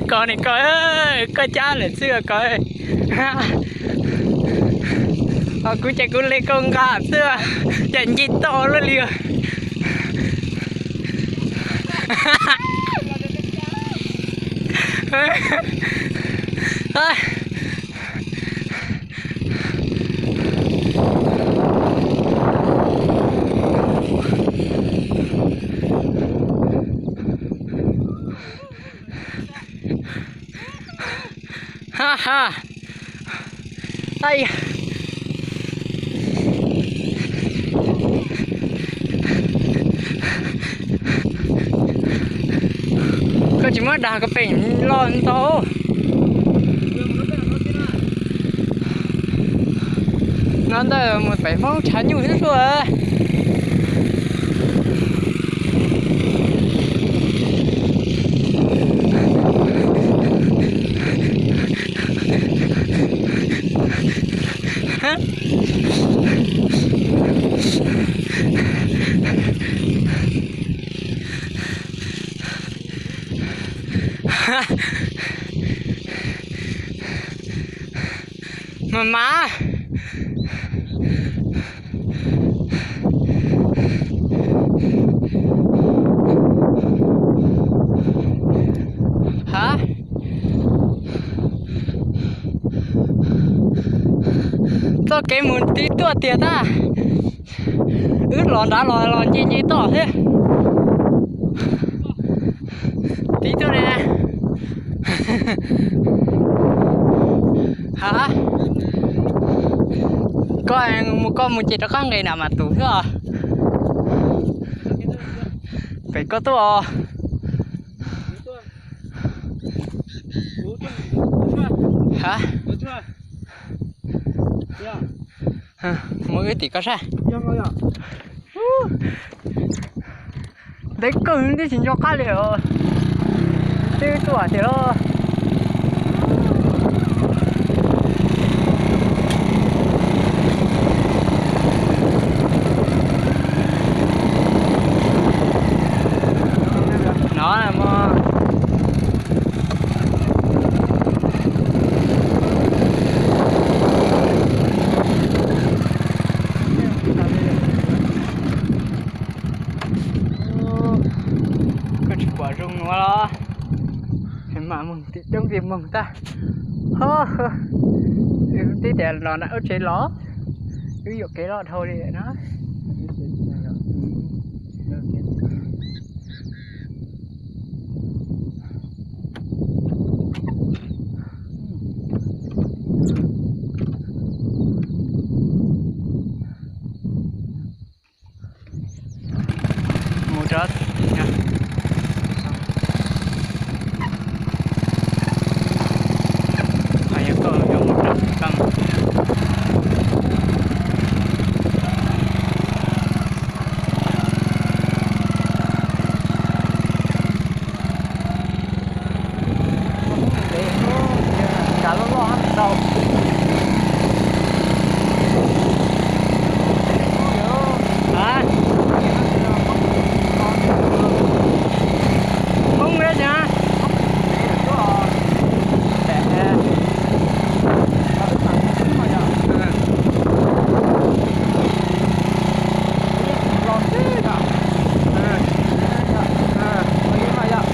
Con này coi ơi, coi cha là xưa coi. Aku chạy con lên con gà xưa, chạy gì to luôn liền. Ha ha. Ai. Có chỉ mới đào cái bình lon to. Nó đây một bảy phong chả nhiều hết rồi. Mama. Hả? Sao cái muốn tí tua tiền à? Ướt lòn đá lòn gì to thế? Tí tua này nè. Hả? Có một chị đó có ngày nào mà tủ cơ? Phải có tua. Hả? Mỗi tí có sao? Đấy cứng thì chỉ cho cá liệu. Thế tua thì nó. Nó là mà có chỉ quả rung nó đó hình mà mừng thì trong việc mừng ta hơ tí tiền nó đã ở trên ló ví dụ cái đó thôi đi nó một chút